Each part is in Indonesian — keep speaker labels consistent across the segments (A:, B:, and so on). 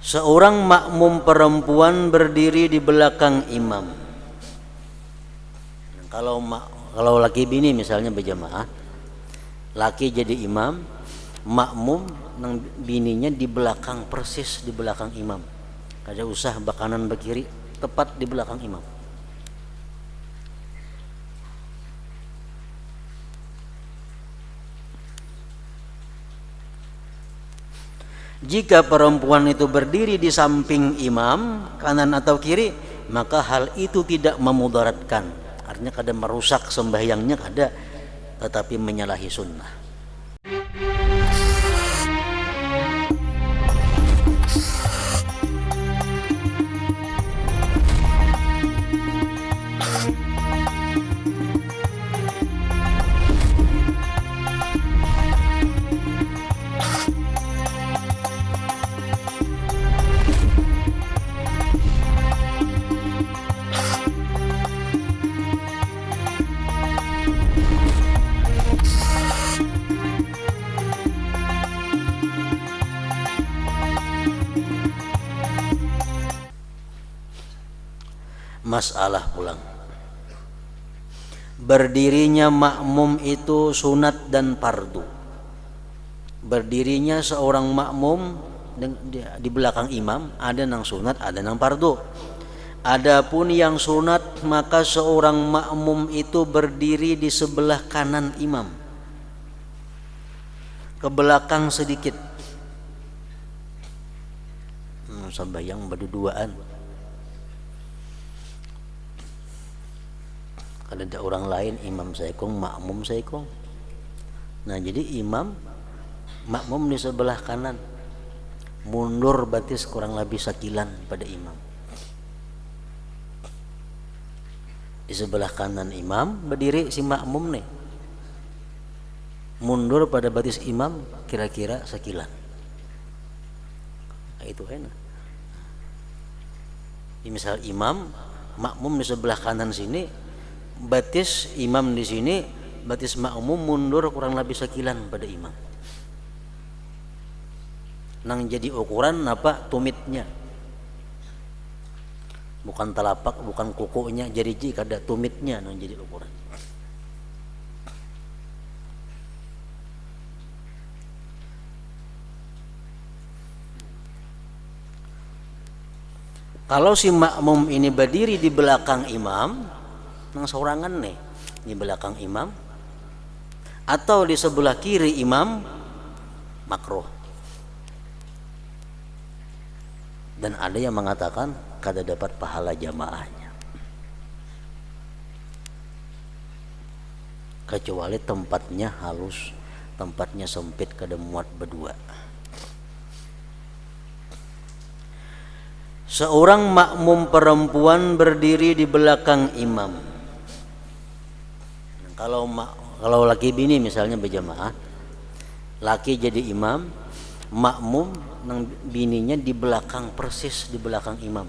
A: Seorang makmum perempuan berdiri di belakang imam. Kalau laki bini misalnya berjamaah, laki jadi imam, makmum nang bininya di belakang, persis di belakang imam. Kada usah bakanan bekiri, tepat di belakang imam. Jika perempuan itu berdiri di samping imam, kanan atau kiri, maka hal itu tidak memudaratkan. Artinya kada merusak sembahyangnya, kada, tetapi menyalahi sunnah. Masalah pulang. Berdirinya makmum itu sunat dan fardu. Berdirinya seorang makmum di belakang imam ada nang sunat, ada nang fardu. Adapun yang sunat, maka seorang makmum itu berdiri di sebelah kanan imam, ke belakang sedikit. Sambayang berduaan. Kalau ada orang lain, imam saya kong, makmum saya kong. Nah jadi imam, makmum di sebelah kanan, mundur batis kurang lebih sakilan pada imam. Di sebelah kanan imam berdiri si makmum nih, mundur pada batis imam kira-kira sakilan. Nah, itu enak. Misal imam, makmum di sebelah kanan sini, batis imam di sini, batis makmum mundur kurang lebih sakilan pada imam. Nang jadi ukuran apa? Tumitnya, bukan telapak, bukan kukunya, jariji, kada, tumitnya nang jadi ukuran. Kalau si makmum ini berdiri di belakang imam, nang sorangan nih di belakang imam atau di sebelah kiri imam, makruh. Dan ada yang mengatakan kada dapat pahala jamaahnya, kecuali tempatnya halus, tempatnya sempit, kada muat berdua. Seorang makmum perempuan berdiri di belakang imam. Kalau laki bini misalnya berjamaah, laki jadi imam, makmum nang bininya di belakang, persis di belakang imam.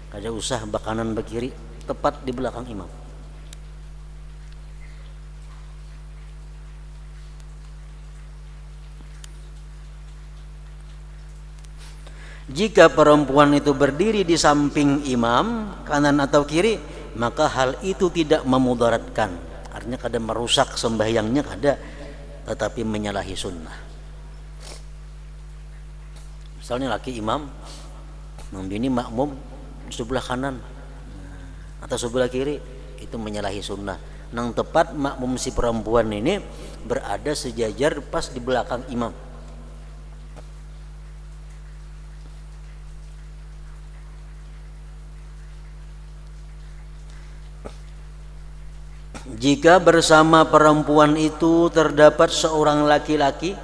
A: Kada usah bakanan bekiri, tepat di belakang imam. Jika perempuan itu berdiri di samping imam, kanan atau kiri, maka hal itu tidak memudaratkan. Artinya kada merusak sembahyangnya, kada, tetapi menyalahi sunnah. Misalnya laki imam, bini makmum sebelah kanan atau sebelah kiri, itu menyalahi sunnah. Nang tepat makmum si perempuan ini berada sejajar pas di belakang imam. Jika bersama perempuan itu terdapat seorang laki-laki,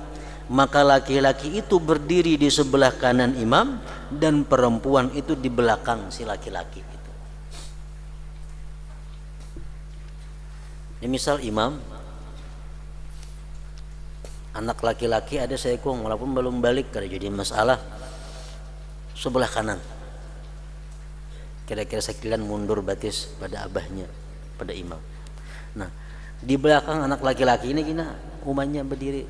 A: maka laki-laki itu berdiri di sebelah kanan imam dan perempuan itu di belakang si laki-laki itu. Ini misal imam, anak laki-laki ada seekong, walaupun belum balik, kada jadi masalah, sebelah kanan, kira-kira sekilan mundur batis pada abahnya, pada imam. Nah, di belakang anak laki-laki ini kina umatnya berdiri.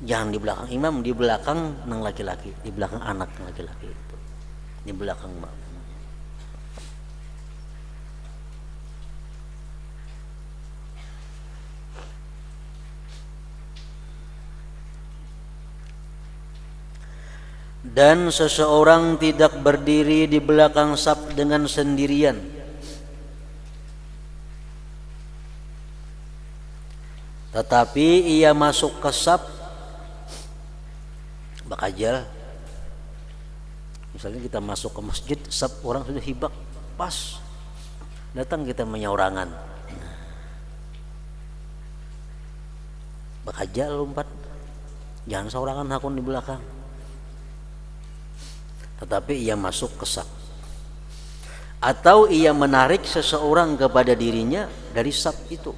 A: Jangan di belakang imam, di belakang nang laki-laki, di belakang anak laki-laki itu. di belakang makmum. Dan seseorang tidak berdiri di belakang saf dengan sendirian, tetapi ia masuk ke saf bakajal. Misalnya kita masuk ke masjid, saf orang sudah hibak, pas datang kita menyaurangan, bakajal lompat, jangan saurangan hakun di belakang. Tetapi ia masuk ke saf, atau ia menarik seseorang kepada dirinya dari saf itu,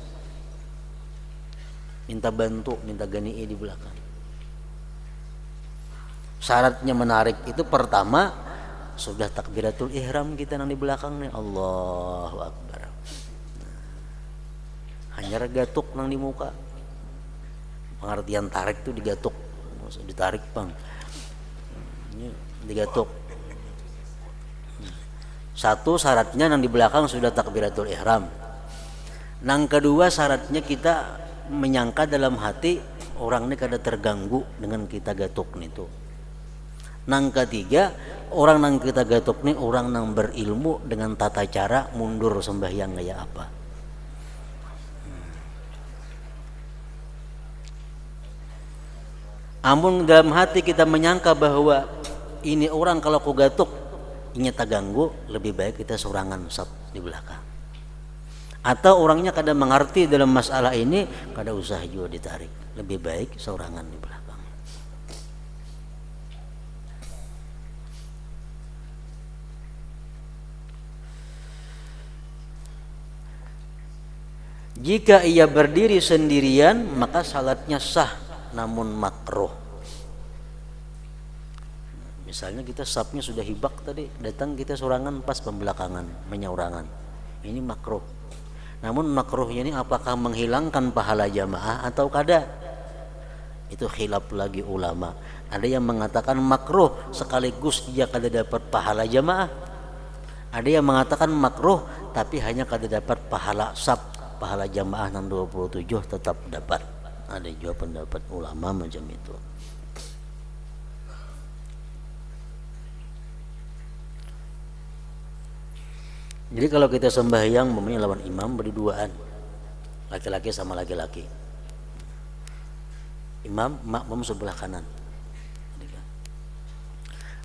A: minta bantu, minta gani'i di belakang. Syaratnya menarik itu pertama sudah takbiratul ihram kita nang di belakang nih, Allahu Akbar. Hanya gatuk nang di muka. Pengertian tarik itu digatuk, ditarik bang, digatuk. Satu syaratnya nang di belakang sudah takbiratul ihram. Nang kedua syaratnya kita menyangka dalam hati orang ini kada terganggu dengan kita gatuk itu. Nang ketiga, orang nang kita gatuk nih orang nang berilmu dengan tata cara mundur sembahyang kayak apa. Amun dalam hati kita menyangka bahwa ini orang kalau ku gatuk ini terganggu, lebih baik kita sorangan saf di belakang. Atau orangnya kada mengerti dalam masalah ini, kada usah juga ditarik, lebih baik sorangan di belakang. Jika ia berdiri sendirian maka salatnya sah namun makruh. Misalnya kita safnya sudah hibak tadi, datang kita sorangan pas pembelakangan, menyaurangan. Ini makruh. Namun makruhnya ini apakah menghilangkan pahala jamaah atau kada? Itu khilaf lagi ulama. Ada yang mengatakan makruh sekaligus dia kada dapat pahala jamaah. Ada yang mengatakan makruh tapi hanya kada dapat pahala saf. Pahala jamaah 627 tetap dapat. Ada juga pendapat ulama macam itu. Jadi kalau kita sembahyang mempunyai lawan imam berduaan, laki-laki sama laki-laki, imam makmum sebelah kanan,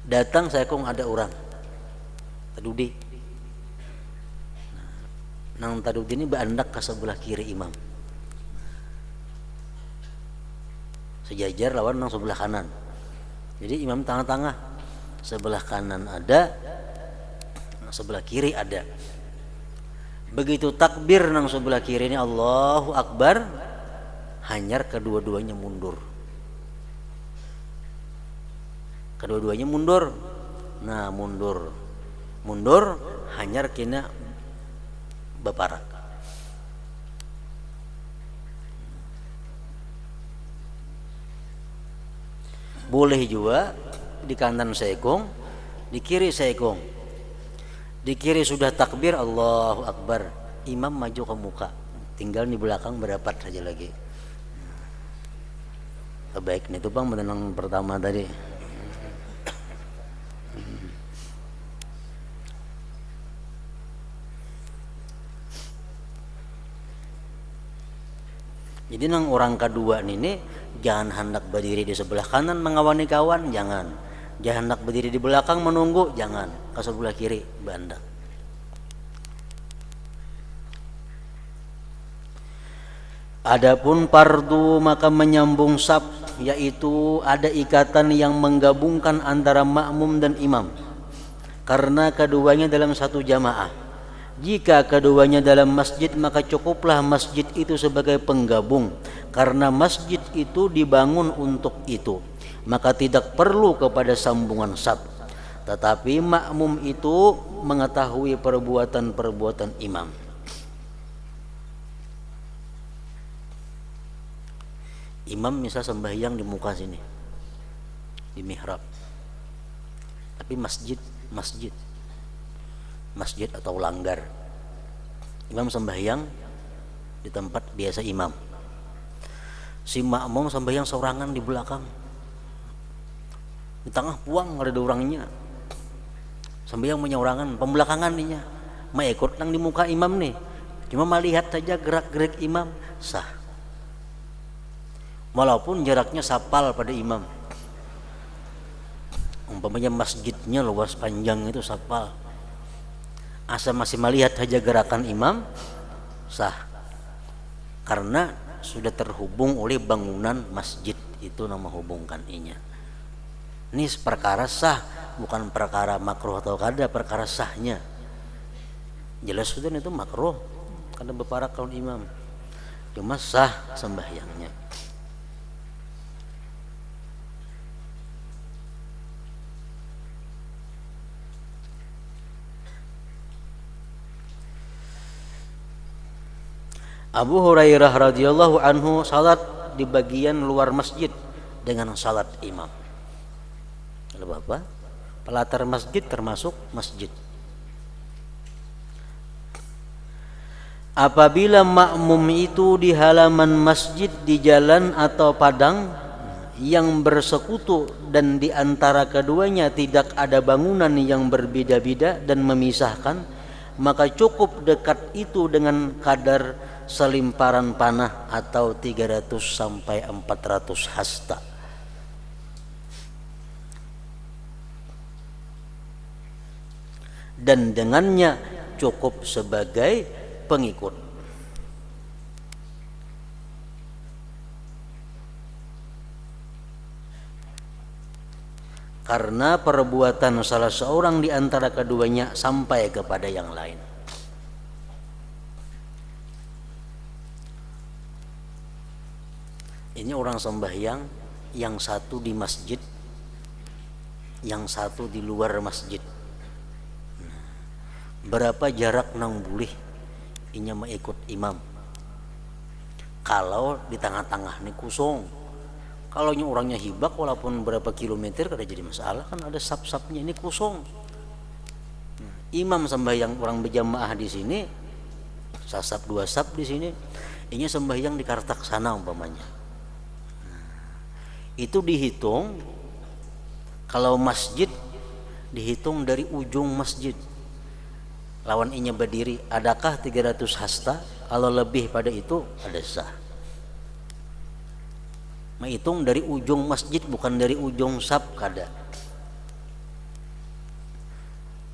A: datang saya kong ada orang tadudi, nang tadudi ini berandak ke sebelah kiri imam, sejajar lawan nang sebelah kanan. Jadi imam tengah-tengah, sebelah kanan ada, sebelah kiri ada. Begitu takbir nang sebelah kiri ini Allahu Akbar, hanyar kedua-duanya mundur. Kedua-duanya mundur. Nah, mundur hanyar kena baparak. Boleh juga di kanan sekong, di kiri sekong. Di kiri sudah takbir Allahu Akbar, imam maju ke muka, tinggal di belakang berapat saja lagi. Kebaiknya itu bang menenang pertama tadi. Jadi nang orang kedua ini jangan hendak berdiri di sebelah kanan mengawani kawan, jangan. Jangan hendak berdiri di belakang menunggu, jangan. Ke sebelah kiri bandak. Adapun fardu maka menyambung saf, yaitu ada ikatan yang menggabungkan antara makmum dan imam karena keduanya dalam satu jamaah. Jika keduanya dalam masjid maka cukuplah masjid itu sebagai penggabung karena masjid itu dibangun untuk itu, maka tidak perlu kepada sambungan saf. Tetapi makmum itu mengetahui perbuatan-perbuatan imam. Imam misal sembahyang di muka sini, di mihrab, tapi masjid atau langgar. Imam sembahyang di tempat biasa imam, si makmum sembahyang seorangan di belakang, di tengah puang ada orangnya sembahyang menyeorangan, pembelakangan dinya mah ikut nang di muka imam nih, cuma melihat saja gerak-gerik imam, sah walaupun jaraknya sapal pada imam. Umpamanya masjidnya luas panjang itu sapal, asal masih melihat saja gerakan imam, sah, karena sudah terhubung oleh bangunan masjid, itu nama hubungkan inya. Ini perkara sah, bukan perkara makruh atau kada, perkara sahnya. Jelas sudah itu makruh karena beparak kaum imam, cuma sah sembahyangnya. Abu Hurairah radhiyallahu anhu salat di bagian luar masjid dengan salat imam. Kalau Bapak, pelatar masjid termasuk masjid. Apabila makmum itu di halaman masjid, di jalan atau padang yang bersekutu dan di antara keduanya tidak ada bangunan yang berbeda-beda dan memisahkan, maka cukup dekat itu dengan kadar selimparan panah atau 300 sampai 400 hasta. Dan dengannya cukup sebagai pengikut. Karena perbuatan salah seorang di antara keduanya sampai kepada yang lain. Ini orang sembahyang, yang satu di masjid, yang satu di luar masjid. Berapa jarak nang boleh inya mengikut imam? Kalau di tengah-tengah ini kosong. Kalau orangnya hibak walaupun berapa kilometer kada jadi masalah, kan ada sap-sapnya, ini kosong. Imam sembahyang orang berjamaah di sini, sasap dua sap di sini, inya sembahyang di kartak sana umpamanya. Itu dihitung, kalau masjid dihitung dari ujung masjid lawan inya berdiri, adakah 300 hasta? Kalau lebih pada itu ada sah. Menghitung dari ujung masjid, bukan dari ujung sab, kada.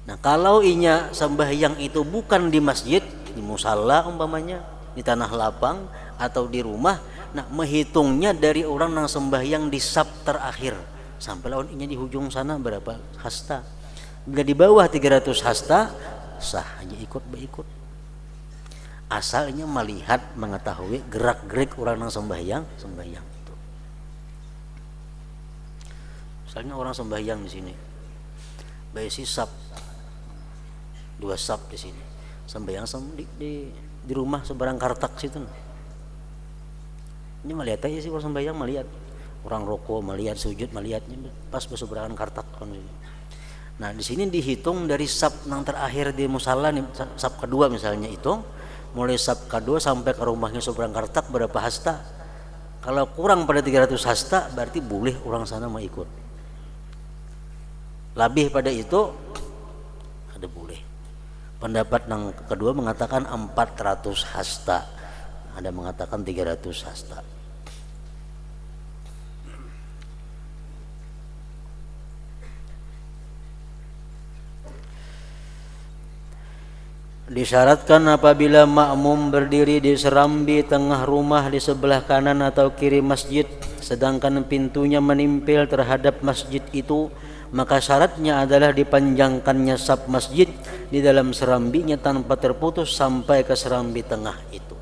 A: Nah, kalau inya sembahyang itu bukan di masjid, di musala umpamanya, di tanah lapang atau di rumah, nah menghitungnya dari orang yang sembahyang di sab terakhir sampai lawan inya di ujung sana berapa hasta. Bila di bawah 300 hasta, sah aja ikut. Asalnya melihat, mengetahui gerak-gerik orang yang sembahyang itu. Misalnya orang sembahyang di sini, baisi sab, 2 sab di sini, sembahyang di rumah seberang kartak situ. Ini melihat aja sih orang sembahyang, melihat orang rokok, melihat sujud, melihatnya pas berseberangan kartak. Nah di sini dihitung dari sab yang terakhir di musala, sab kedua misalnya, itu mulai sab kedua sampai ke rumahnya seberang kartak berapa hasta. Kalau kurang pada 300 hasta berarti boleh orang sana mau ikut. Lebih pada itu ada boleh. Pendapat yang kedua mengatakan 400 hasta, ada mengatakan 300 hasta. Disyaratkan apabila makmum berdiri di serambi tengah rumah di sebelah kanan atau kiri masjid, sedangkan pintunya menimpil terhadap masjid itu, maka syaratnya adalah dipanjangkannya saf masjid di dalam serambinya tanpa terputus sampai ke serambi tengah itu.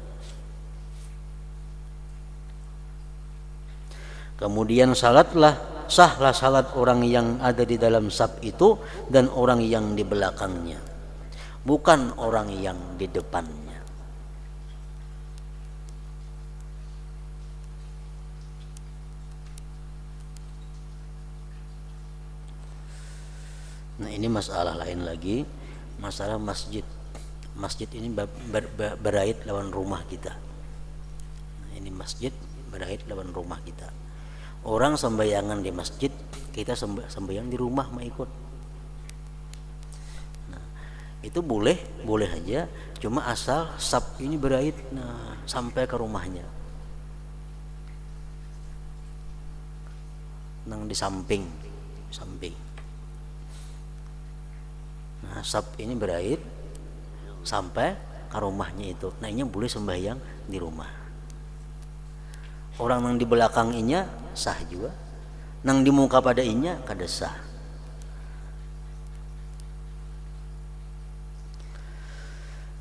A: Kemudian sahlah salat orang yang ada di dalam saf itu dan orang yang di belakangnya, bukan orang yang di depannya. ini masalah lain lagi, masalah masjid. Masjid ini berait lawan rumah kita. Ini masjid berait lawan rumah kita. Orang sembayangan di masjid, kita sembahyang di rumah mau ikut. Nah, itu boleh aja, cuma asal sab ini berait sampai ke rumahnya. Nang di samping. Nah, sab ini berait sampai ke rumahnya itu. Nah, ini boleh sembahyang di rumah. Orang yang di belakang inya sah juga, nang di muka pada inya kada sah.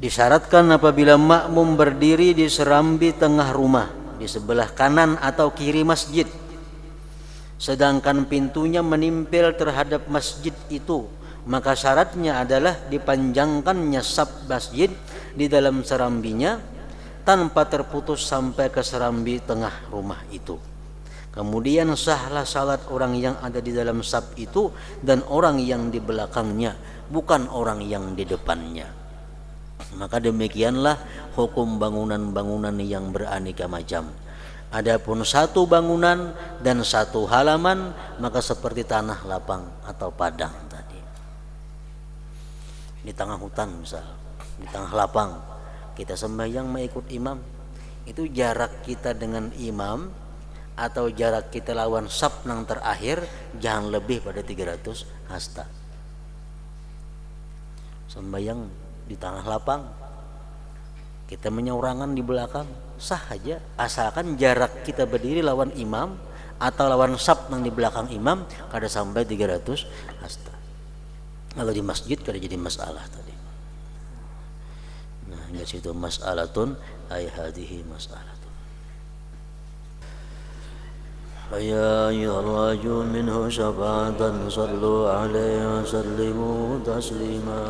A: Disyaratkan apabila makmum berdiri di serambi tengah rumah, di sebelah kanan atau kiri masjid, sedangkan pintunya menimpil terhadap masjid itu, maka syaratnya adalah dipanjangkannya saf masjid di dalam serambinya tanpa terputus sampai ke serambi tengah rumah itu. Kemudian sahlah salat orang yang ada di dalam saf itu dan orang yang di belakangnya, bukan orang yang di depannya. Maka demikianlah hukum bangunan-bangunan yang beraneka macam. Adapun satu bangunan dan satu halaman, maka seperti tanah lapang atau padang tadi. Di tengah hutan misal, di tengah lapang, kita sembahyang mengikut imam, itu jarak kita dengan imam atau jarak kita lawan saf nang terakhir jangan lebih pada 300 hasta. Sembahyang di tanah lapang, kita menyaurangan di belakang, sah aja asalkan jarak kita berdiri lawan imam atau lawan saf nang di belakang imam kada sampai 300 hasta. Kalau di masjid kada jadi masalah tadi. Nah, hingga situ mas'alatun ay hadhihi mas'alatun. Ya ayyuhal minhu syafa'atan sallu alaihi wa sallimu taslima.